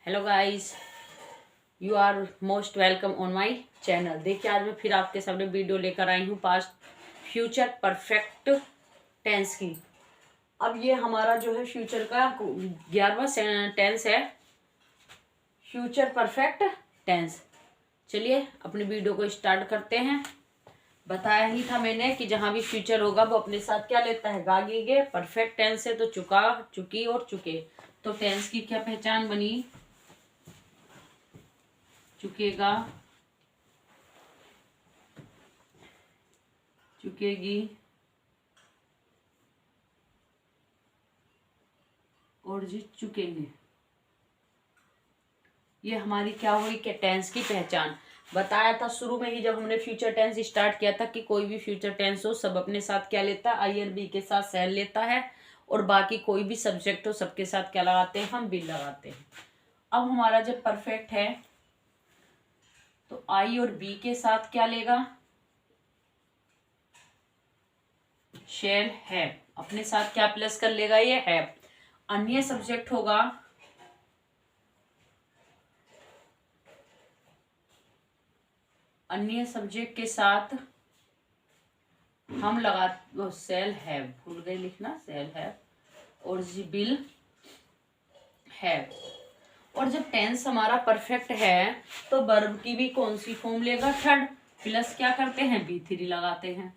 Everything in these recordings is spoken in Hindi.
Hello guys, you are most welcome on my channel. देखिए आज मैं फिर आपके सामने वीडियो लेकर आई हूँ पास्ट फ्यूचर परफेक्ट टेंस की। अब ये हमारा जो है फ्यूचर का 11वां टेंस है, फ्यूचर परफेक्ट टेंस। चलिए अपनी वीडियो को स्टार्ट करते हैं। बताया ही था मैंने कि जहाँ भी फ्यूचर होगा वो अपने साथ क्या लेता है, गागेगे। परफेक्ट टेंस है तो चुका, चुकी और चुके। तो टेंस की क्या पहचान बनी? चुकेगा, चुकेगी और जी चुकेंगे। ये हमारी क्या हुई कि टेंस की पहचान। बताया था शुरू में ही जब हमने फ्यूचर टेंस स्टार्ट किया था कि कोई भी फ्यूचर टेंस हो सब अपने साथ क्या लेता है, आई और बी के साथ सेल लेता है, और बाकी कोई भी सब्जेक्ट हो सबके साथ क्या लगाते हैं, हम बिल लगाते हैं। अब हमारा जब परफेक्ट है तो आई और बी के साथ क्या लेगा, शेल है। अपने साथ क्या प्लस कर लेगा, ये है। अन्य सब्जेक्ट होगा, अन्य सब्जेक्ट के साथ हम लगा सेल है, भूल गए लिखना, सेल है और जी बिल है। और जब टेंस हमारा परफेक्ट है तो वर्ब की भी कौन सी फॉर्म लेगा, थर्ड। प्लस क्या करते हैं, B3 लगाते हैं।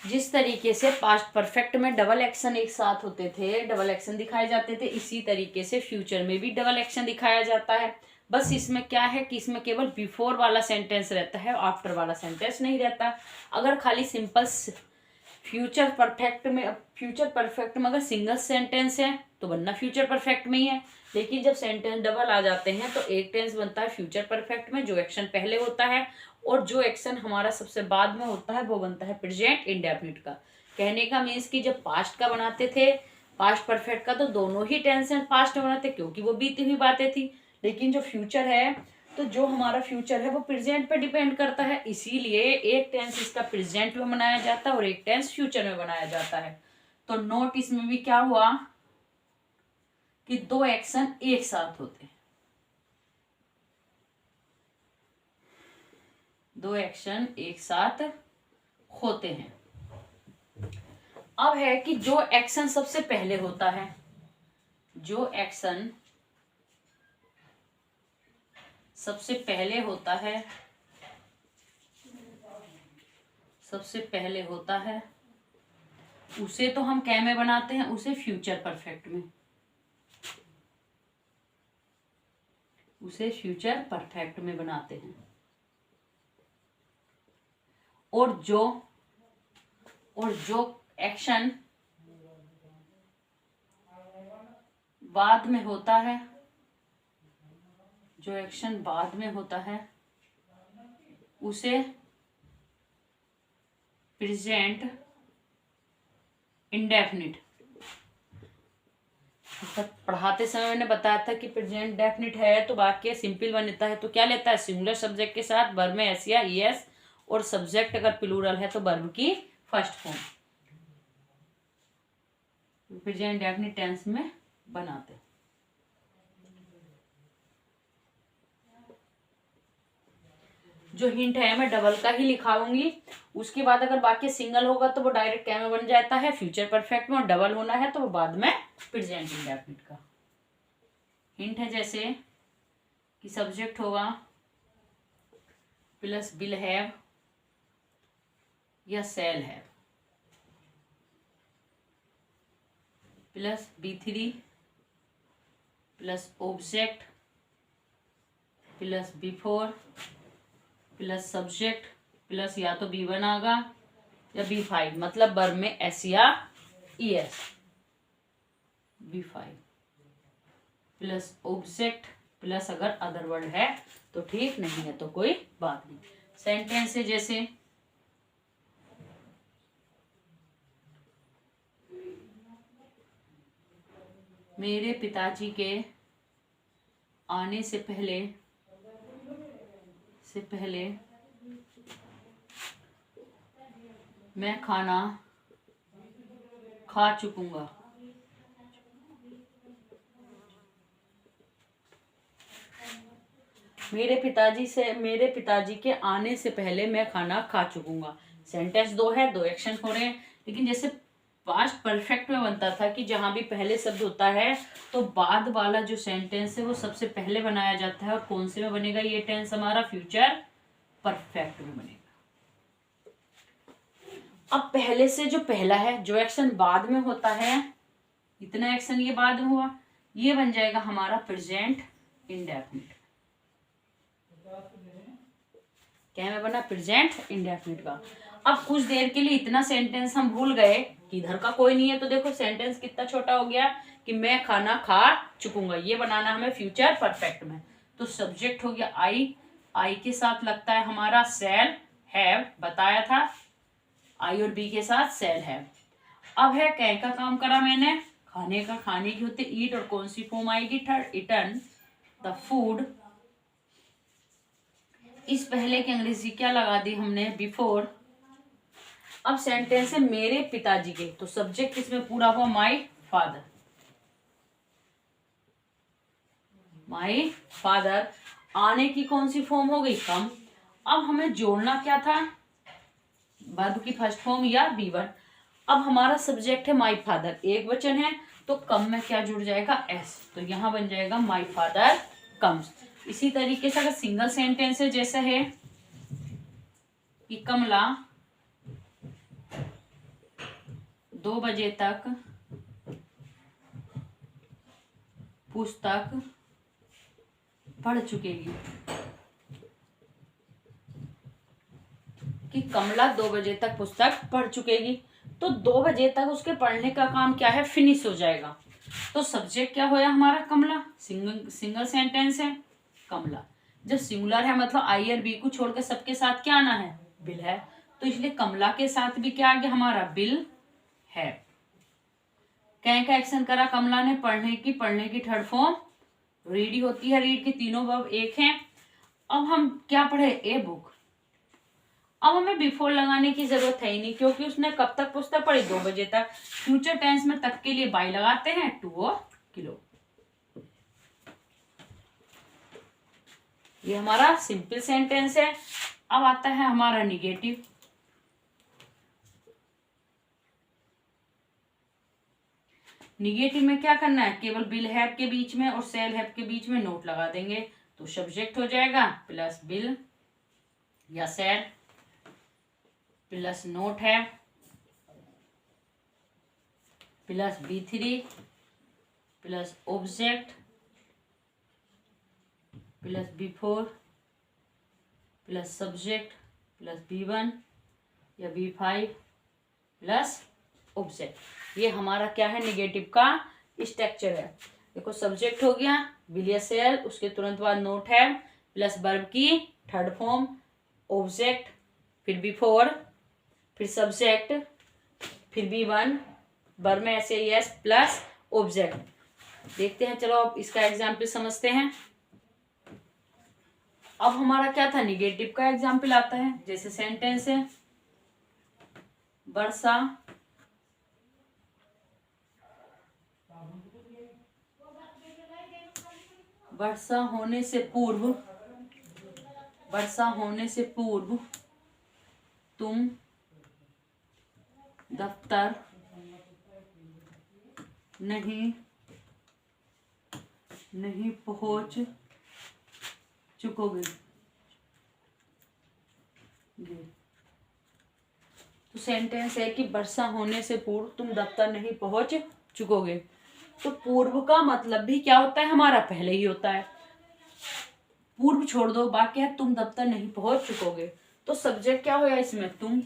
जिस तरीके से पास्ट परफेक्ट में डबल एक्शन एक साथ होते थे, डबल एक्शन दिखाए जाते थे, इसी तरीके से फ्यूचर में भी डबल एक्शन दिखाया जाता है। बस इसमें क्या है कि इसमें केवल बिफोर वाला सेंटेंस रहता है, आफ्टर वाला सेंटेंस नहीं रहता। अगर खाली सिंपल फ्यूचर परफेक्ट में अगर सिंगल सेंटेंस है तो बनना फ्यूचर परफेक्ट में ही है। लेकिन जब सेंटेंस डबल आ जाते हैं तो एक टेंस बनता है फ्यूचर परफेक्ट में, जो एक्शन पहले होता है, और जो एक्शन हमारा सबसे बाद में होता है वो बनता है प्रेजेंट इंडेफिनिट का। कहने का मीन्स कि जब पास्ट का बनाते थे, पास्ट परफेक्ट का, तो दोनों ही टेंस पास्ट में बनाते क्योंकि वो बीती हुई बातें थी। लेकिन जो फ्यूचर है, तो जो हमारा फ्यूचर है वो प्रेजेंट पे डिपेंड करता है, इसीलिए एक टेंस इसका प्रेजेंट में बनाया जाता है और एक टेंस फ्यूचर में बनाया जाता है। तो नोट इसमें भी क्या हुआ कि दो एक्शन एक साथ होते हैं, दो एक्शन एक साथ होते हैं। अब है कि जो एक्शन सबसे पहले होता है, जो एक्शन सबसे पहले होता है, सबसे पहले होता है, उसे तो हम क्या में बनाते हैं, उसे फ्यूचर परफेक्ट में, उसे फ्यूचर परफेक्ट में बनाते हैं। और जो एक्शन बाद में होता है, जो एक्शन बाद में होता है उसे प्रेजेंट इंडेफिनिट। पढ़ाते समय मैंने बताया था कि प्रेजेंट डेफिनिट है तो वाक्य सिंपल बनता है, तो क्या लेता है, सिंगुलर सब्जेक्ट के साथ वर्ब में एस या ईएस, और सब्जेक्ट अगर प्लूरल है तो वर्ब की first form present definite tense में बनाते। जो हिंट है मैं डबल का ही लिखाऊंगी, उसके बाद अगर वाक्य सिंगल होगा तो वो डायरेक्ट क्या में बन जाता है, फ्यूचर परफेक्ट में, और डबल होना है तो वो बाद में प्रेजेंट इंडेफिनिट का। हिंट है जैसे कि सब्जेक्ट होगा प्लस विल हैव या shall have plus B3 plus object plus before plus subject plus या तो B1 आगा या B5, मतलब वर्ब में एस या es, B5 plus object plus अगर अदर वर्ड है तो ठीक, नहीं है तो कोई बात नहीं। सेंटेंस है जैसे मेरे पिताजी के आने से पहले मैं खाना खा चुकूंगा। मेरे पिताजी के आने से पहले मैं खाना खा चुकूंगा। सेंटेंस दो है, दो एक्शन हो रहे हैं, लेकिन जैसे पास्ट परफेक्ट में बनता था कि जहां भी पहले शब्द होता है तो बाद वाला जो सेंटेंस है वो सबसे पहले बनाया जाता है। और कौन से में बनेगा ये टेंस हमारा? फ्यूचर परफेक्ट में बनेगा। अब पहले से जो पहला है, जो एक्शन बाद में होता है, इतना एक्शन ये बाद में हुआ, ये बन जाएगा हमारा प्रेजेंट इंडेफिनिट। क्या में बना? प्रेजेंट इंडेफिनिट का। अब कुछ देर के लिए इतना सेंटेंस हम भूल गए कि इधर का कोई नहीं है, तो देखो सेंटेंस कितना छोटा हो गया कि मैं खाना खा चुकूंगा। ये बनाना हमें फ्यूचर परफेक्ट में। तो सब्जेक्ट हो गया आई के साथ लगता है हमारा सेल हैव, बताया था आई और बी के साथ सेल हैव। अब है कै का काम करा मैंने, खाने का, खाने की होती ईट, और कौन सी फॉर्म आएगी? Third, eaten the food. इस पहले की अंग्रेजी क्या लगा दी हमने? बिफोर। अब सेंटेंस है मेरे पिताजी के, तो सब्जेक्ट इसमें पूरा हुआ माई फादर। माई फादर आने की कौन सी फॉर्म हो गई? कम। अब हमें जोड़ना क्या था? वर्ब की फर्स्ट फॉर्म या B1। अब हमारा सब्जेक्ट है माई फादर, एक वचन है, तो कम में क्या जुड़ जाएगा? एस, तो यहां बन जाएगा माई फादर कम्स। इसी तरीके से अगर सिंगल सेंटेंस है, जैसा है कि कमला 2 बजे तक पुस्तक पढ़ चुकेगी, कि कमला 2 बजे तक पुस्तक पढ़ चुकेगी, तो 2 बजे तक उसके पढ़ने का काम क्या है? फिनिश हो जाएगा। तो सब्जेक्ट क्या होया हमारा? कमला। सिंगल सेंटेंस है, कमला। जब सिंगुलर है मतलब आई और बी को छोड़कर सबके साथ क्या आना है? बिल है, तो इसलिए कमला के साथ भी क्या आ गया हमारा? बिल है। क्या का एक्शन करा कमला ने? पढ़ने की थर्ड फॉर्म रीड ही होती है, रीड के तीनों वर्ब एक हैं। अब हम क्या पढ़े? A book. अब हमें बिफोर लगाने की जरूरत है ही नहीं, क्योंकि उसने कब तक पुस्तक पढ़ी? 2 बजे तक। फ्यूचर टेंस में तक के लिए बाय लगाते हैं, 2 किलो। ये हमारा सिंपल सेंटेंस है। अब आता है हमारा निगेटिव। निगेटिव में क्या करना है? केवल बिल हैव के बीच में और सेल हैव के बीच में नोट लगा देंगे, तो सब्जेक्ट हो जाएगा प्लस बिल या shall plus not have plus B3 plus object plus B4 plus subject plus B1 या B5 प्लस ऑब्जेक्ट। ये हमारा क्या है? निगेटिव का स्ट्रक्चर है। देखो सब्जेक्ट हो गया विल या सेल, उसके तुरंत बाद नोट है प्लस वर्ब की थर्ड फॉर्म ऑब्जेक्ट, फिर B4, फिर सब्जेक्ट, फिर B1, वर्ब में ऐसे यस प्लस ऑब्जेक्ट। देखते हैं, चलो अब इसका एग्जाम्पल समझते हैं। अब हमारा क्या था? निगेटिव का एग्जाम्पल आता है। जैसे सेंटेंस है वर्षा वर्षा होने से पूर्व तुम दफ्तर नहीं पहुंच चुकोगे। तो सेंटेंस है कि वर्षा होने से पूर्व तुम दफ्तर नहीं पहुंच चुकोगे। तो पूर्व का मतलब भी क्या होता है हमारा? पहले ही होता है। पूर्व छोड़ दो, बाकी है तुम दफ्तर नहीं पहुंच चुकोगे। तो सब्जेक्ट क्या होया इसमें? तुम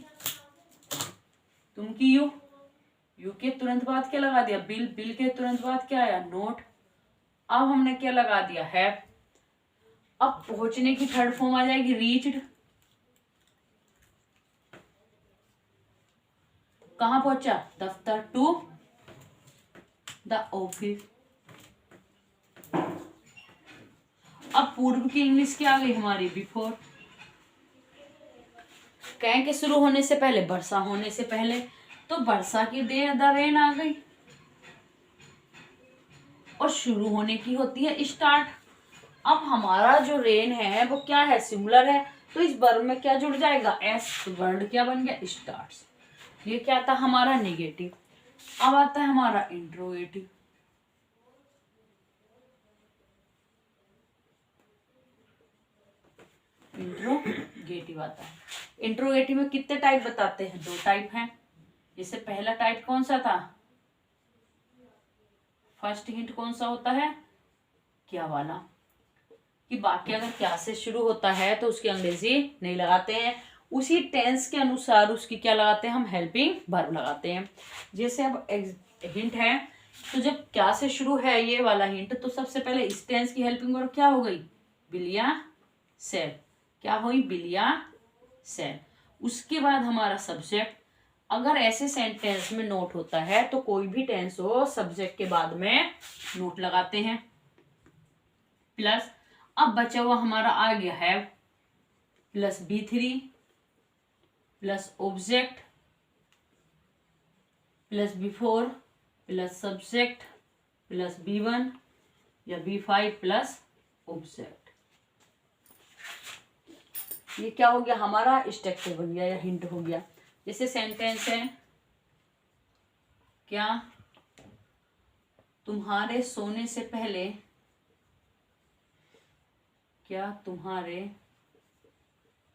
की यू के तुरंत बाद क्या लगा दिया? बिल के तुरंत बाद क्या आया? नोट। अब हमने क्या लगा दिया? हैव। अब पहुंचने की थर्ड फॉर्म आ जाएगी रीच्ड। कहां पहुंचा? दफ्तर, टू द ऑफिस। अब पूर्व की इंग्लिश क्या आ गई हमारी? बिफोर। कह के शुरू होने से पहले, वर्षा होने से पहले, तो वर्षा की द रेन आ गई, और शुरू होने की होती है स्टार्ट। अब हमारा जो रेन है वो क्या है, सिंगुलर है, तो इस वर्ब में क्या जुड़ जाएगा, एस, वर्ड क्या बन गया, स्टार्ट्स। ये क्या था हमारा नेगेटिव। अब आता है हमारा इंट्रोगेटिव। इंट्रोगेटिव आता है। इंट्रोगेटिव में कितने टाइप बताते हैं, 2 टाइप हैं। जैसे पहला टाइप कौन सा था, फर्स्ट हिंट कौन सा होता है, क्या वाला, कि वाक्य अगर क्या से शुरू होता है तो उसकी अंग्रेजी नहीं लगाते हैं, उसी टेंस के अनुसार उसकी क्या लगाते हैं, हम हेल्पिंग वर्ब लगाते हैं। जैसे अब हिंट है, तो जब क्या से शुरू है ये वाला हिंट, तो सबसे पहले इस टेंस की हेल्पिंग वर्ब क्या हो गई, बिलिया सेल। क्या हुई, बिलिया सेल। उसके बाद हमारा सब्जेक्ट। अगर ऐसे सेंटेंस में नोट होता है तो कोई भी टेंस हो, सब्जेक्ट के बाद में नोट लगाते हैं, प्लस अब बचा हुआ हमारा आ गया है plus B3 plus object plus B4 plus subject plus B1 या B5 प्लस ऑब्जेक्ट। ये क्या हो गया हमारा, स्ट्रक्चर बन गया या हिंट हो गया। जैसे सेंटेंस है, क्या तुम्हारे सोने से पहले, क्या तुम्हारे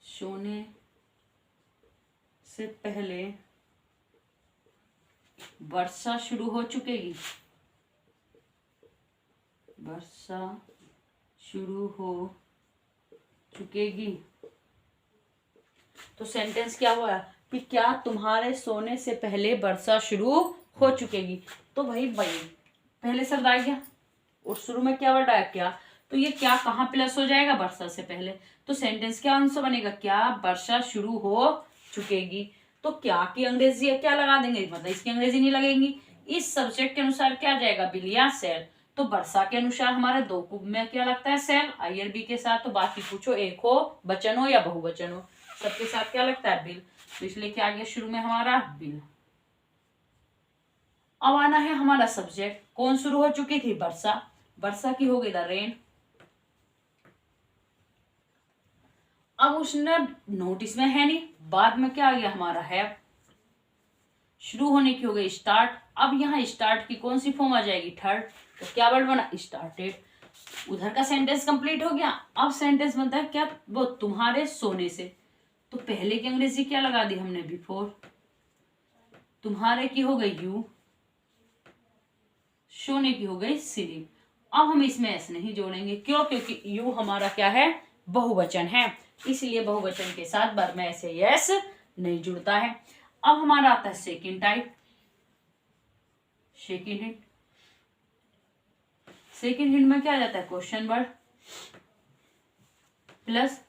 सोने से पहले वर्षा शुरू हो चुकेगी, वर्षा शुरू हो चुकेगी। तो सेंटेंस क्या हुआ कि क्या तुम्हारे सोने से पहले वर्षा शुरू हो चुकेगी। तो भाई पहले शब्द आ गया और शुरू में क्या वर्ड आया, क्या, तो ये क्या कहाँ प्लस हो जाएगा, वर्षा से पहले। तो सेंटेंस क्या आंसर बनेगा, क्या वर्षा शुरू हो चुकेगी। तो क्या की अंग्रेजी क्या लगा देंगे, मतलब इसकी अंग्रेजी नहीं लगेगी। इस सब्जेक्ट के अनुसार क्या आ जाएगा, बिल या सेल। तो वर्षा के अनुसार हमारे 2 में क्या लगता है, सेल, आई और बी के साथ। तो बाकी पूछो एक हो, वचन हो या बहुवचन हो, सबके साथ क्या लगता है, बिल। तो इसलिए क्या आ गया शुरू में हमारा, बिल। अब आना है हमारा सब्जेक्ट। कौन शुरू हो चुकी थी, वर्षा, वर्षा की हो गई द रेन। अब उसने नोटिस में है नहीं, बाद में क्या आ गया हमारा है, शुरू होने की हो गई स्टार्ट। अब यहाँ स्टार्ट की कौन सी फॉर्म आ जाएगी, थर्ड। तो क्या वर्ड बना, स्टार्टेड। उधर का सेंटेंस कंप्लीट हो गया। अब सेंटेंस बनता है क्या, वो तुम्हारे सोने से। तो पहले की अंग्रेजी क्या लगा दी हमने, बिफोर। तुम्हारे की हो गई यू, सोने की हो गई स्लीप। अब हम इसमें एस नहीं जोड़ेंगे, क्यों, क्योंकि यू हमारा क्या है, बहुवचन है, इसलिए बहुवचन के साथ वर्ब में ऐसे यस नहीं जुड़ता है। अब हमारा आता है second type, second hint. Second hint में क्या आ जाता है, क्वेश्चन वर्ड प्लस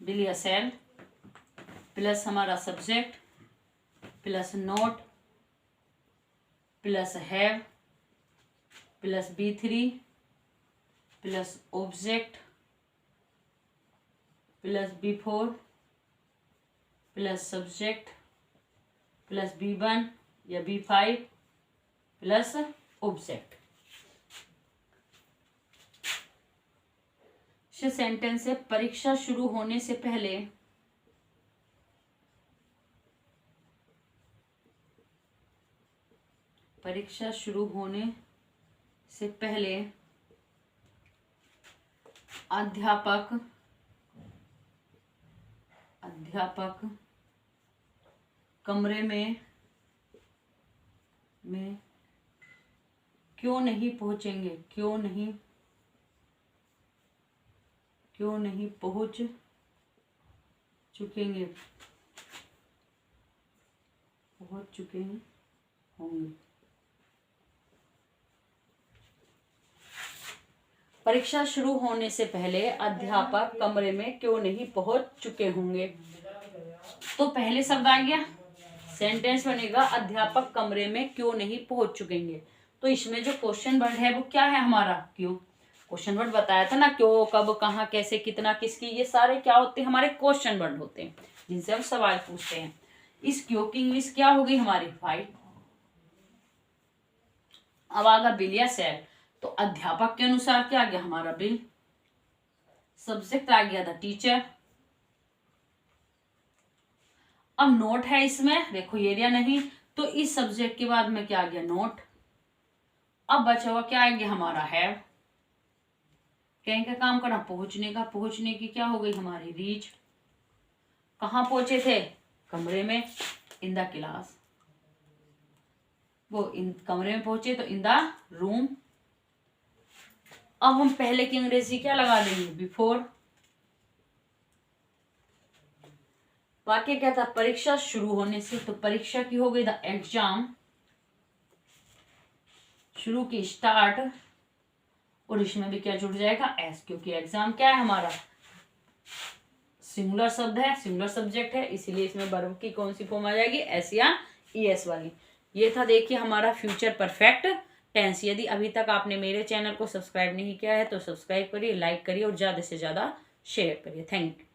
बिल या सेल प्लस हमारा subject plus note plus have plus B3 plus object plus B4 plus subject plus B1 या B5 प्लस ऑब्जेक्ट। सेंटेंस है, परीक्षा शुरू होने से पहले परीक्षा शुरू होने से पहले अध्यापक कमरे में क्यों नहीं पहुंचेंगे, क्यों नहीं पहुंच चुके होंगे। परीक्षा शुरू होने से पहले अध्यापक कमरे में क्यों नहीं पहुंच चुके होंगे। तो पहले शब्द आ गया, सेंटेंस बनेगा अध्यापक कमरे में क्यों नहीं पहुंच चुकेंगे। तो इसमें जो क्वेश्चन वर्ड है वो क्या है हमारा, क्यों। क्वेश्चन वर्ड बताया था ना, क्यों, कब, कहाँ, कैसे, कितना, किसकी, ये सारे क्या होते हैं, हमारे क्वेश्चन वर्ड होते हैं जिनसे हम सवाल पूछते हैं। इस क्यों की इंग्लिश क्या हो गई हमारी, फाइट। अब आगा बिल या सेल, तो अध्यापक के अनुसार क्या आ गया हमारा बिल, सब्जेक्ट आ गया था टीचर। अब नोट है इसमें, देखो ये लिया नहीं, तो इस सब्जेक्ट के बाद में क्या आ गया नोट। अब बचा हुआ क्या आ गया हमारा हैव, कहीं का काम करना, पहुंचने का, पहुंचने की क्या हो गई हमारी रीच। कहाँ पहुंचे थे, कमरे में, इन द क्लास, वो इन कमरे में पहुंचे तो इन द रूम। अब हम पहले की अंग्रेजी क्या लगा देंगे, बिफोर। वाक्य क्या था, परीक्षा शुरू होने से, तो परीक्षा की हो गई द एग्जाम, शुरू की स्टार्ट, और इसमें भी क्या जुड़ जाएगा एस, क्योंकि एग्जाम क्या है हमारा सिंगुलर शब्द है, सिंगुलर सब्जेक्ट है, इसीलिए इसमें वर्ब की कौन सी फॉर्म आ जाएगी, एस या ईएस वाली। ये था देखिए हमारा फ्यूचर परफेक्ट टेंस। यदि अभी तक आपने मेरे चैनल को सब्सक्राइब नहीं किया है तो सब्सक्राइब करिए, लाइक करिए और ज़्यादा से ज़्यादा शेयर करिए। Thank you.